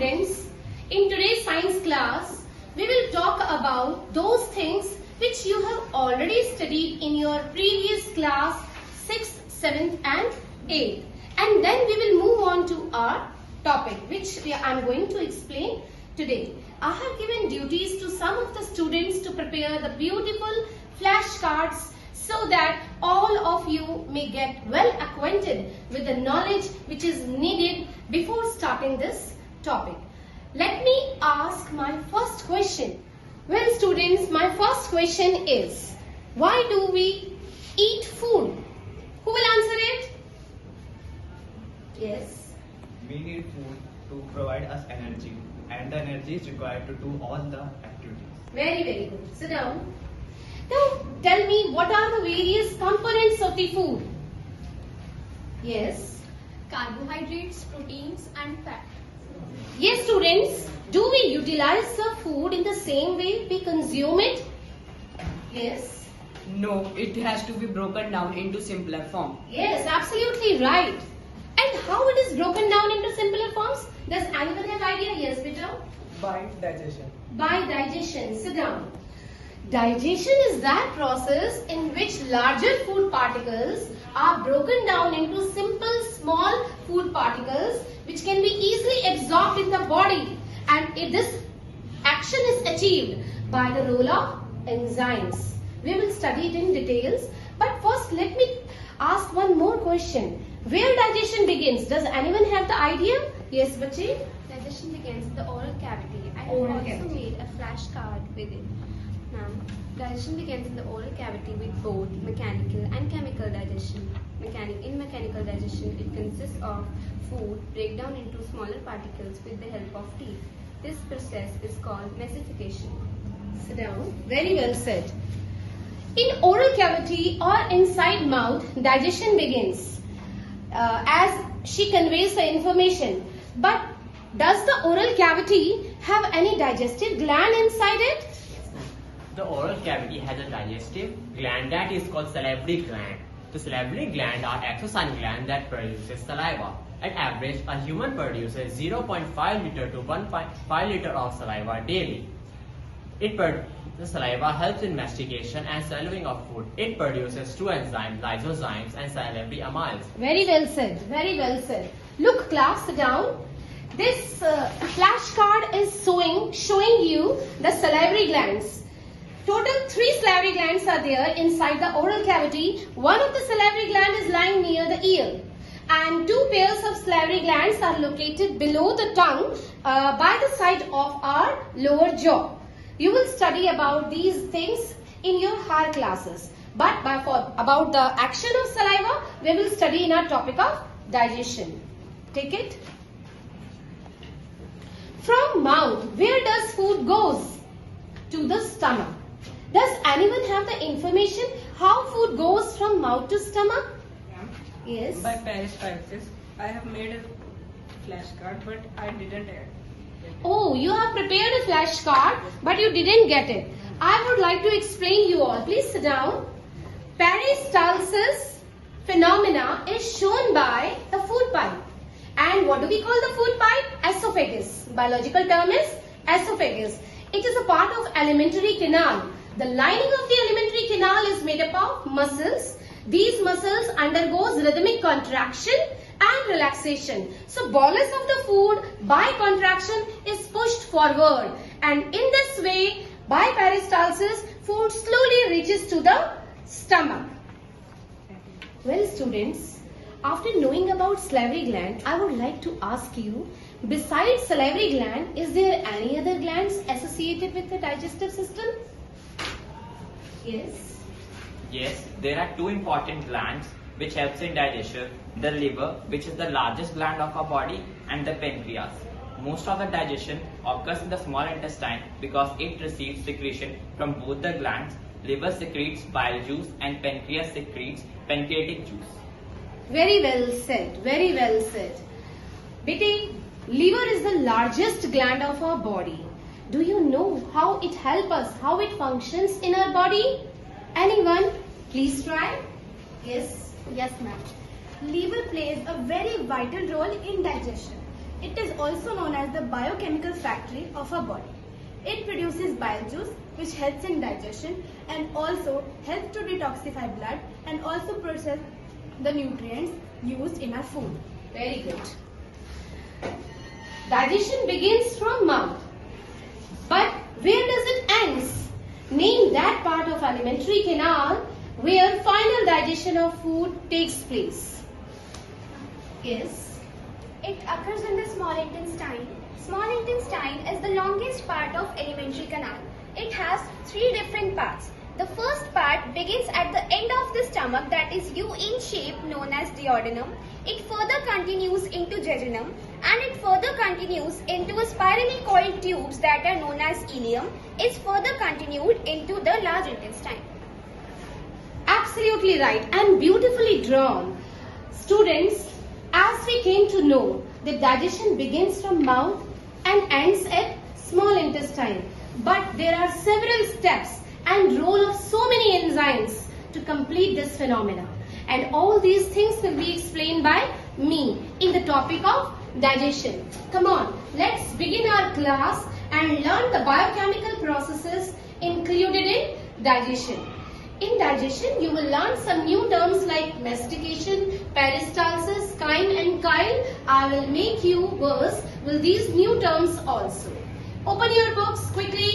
students, in today's science class, we will talk about those things which you have already studied in your previous class 6th, 7th and 8th. And then we will move on to our topic which I am going to explain today. I have given duties to some of the students to prepare the beautiful flashcards so that all of you may get well acquainted with the knowledge which is needed before starting this topic. Let me ask my first question. Well students, my first question is, why do we eat food? Who will answer it? Yes. We need food to provide us energy, and the energy is required to do all the activities. Very, very good. Sit down. Now tell me, what are the various components of the food? Yes. Carbohydrates, proteins and fat. Yes students, do we utilize the food in the same way we consume it? Yes. No, it has to be broken down into simpler form. Yes, absolutely right. And how it is broken down into simpler forms? Does anyone have idea? Yes, Peter? By digestion. By digestion. Sit down. Digestion is that process in which larger food particles are broken down into simple small food particles which can be easily absorbed in the body, and this action is achieved by the role of enzymes. We will study it in details, but first let me ask one more question. Where digestion begins? Does anyone have the idea? Yes, Bache? Digestion begins in the oral cavity. I have Oral also cavity. made a flashcard with it. Now, digestion begins in the oral cavity with both mechanical and chemical digestion. In mechanical digestion, it consists of food breakdown into smaller particles with the help of teeth. This process is called massification. Sit down. Very well said. In oral cavity or inside mouth, digestion begins as she conveys the information. But does the oral cavity have any digestive gland inside it? The oral cavity has a digestive gland that is called salivary gland. The salivary gland are exocyte gland that produces saliva. At average, a human produces 0.5 liter to 1.5 liter of saliva daily. The saliva helps in mastication and swallowing of food. It produces two enzymes, lysozymes and salivary amyls. Very well said. Very well said. Look class, sit down. This flashcard is showing you the salivary glands. Total 3 salivary glands are there inside the oral cavity. One of the salivary gland is lying near the ear, and 2 pairs of salivary glands are located below the tongue by the side of our lower jaw. You will study about these things in your higher classes. But about the action of saliva, we will study in our topic of digestion. Take it. From mouth, where does food goes? To the stomach. Does anyone have the information how food goes from mouth to stomach? Yes. By peristalsis. I have made a flashcard, but I didn't add. Oh, you have prepared a flashcard, but you didn't get it. I would like to explain you all. Please sit down. Peristalsis phenomena is shown by the food pipe. And what do we call the food pipe? Esophagus. Biological term is esophagus. It is a part of alimentary canal. The lining of the alimentary canal is made up of muscles. These muscles undergoes rhythmic contraction and relaxation. So bolus of the food by contraction is pushed forward, and in this way by peristalsis food slowly reaches to the stomach. Well students, after knowing about salivary gland, I would like to ask you, besides salivary gland, is there any other glands associated with the digestive system? Yes. Yes, there are 2 important glands which helps in digestion. The liver, which is the largest gland of our body, and the pancreas. Most of the digestion occurs in the small intestine because it receives secretion from both the glands. Liver secretes bile juice and pancreas secretes pancreatic juice. Very well said. Very well said. Beti, liver is the largest gland of our body. Do you know how it helps us, how it functions in our body? Anyone? Please try. Yes. Yes, ma'am. Liver plays a very vital role in digestion. It is also known as the biochemical factory of our body. It produces bile juice which helps in digestion and also helps to detoxify blood and also process the nutrients used in our food. Very good. Digestion begins from mouth. But where does it end? Name that part of alimentary canal where final digestion of food takes place. Yes. It occurs in the small intestine. Small intestine is the longest part of alimentary canal. It has 3 different parts. The first part begins at the end of the stomach, that is U in shape, known as duodenum. It further continues into jejunum and it further continues into a spirally coiled tubes that are known as ileum. Is further continued into the large intestine. Absolutely right and beautifully drawn. Students, as we came to know that digestion begins from mouth and ends at small intestine. But there are several steps and role of so many enzymes to complete this phenomena. And all these things will be explained by me in the topic of digestion. Come on, let's begin our class and learn the biochemical processes included in digestion. In digestion, you will learn some new terms like mastication, peristalsis, chyme and chyle. I will make you verse with these new terms also. Open your books quickly.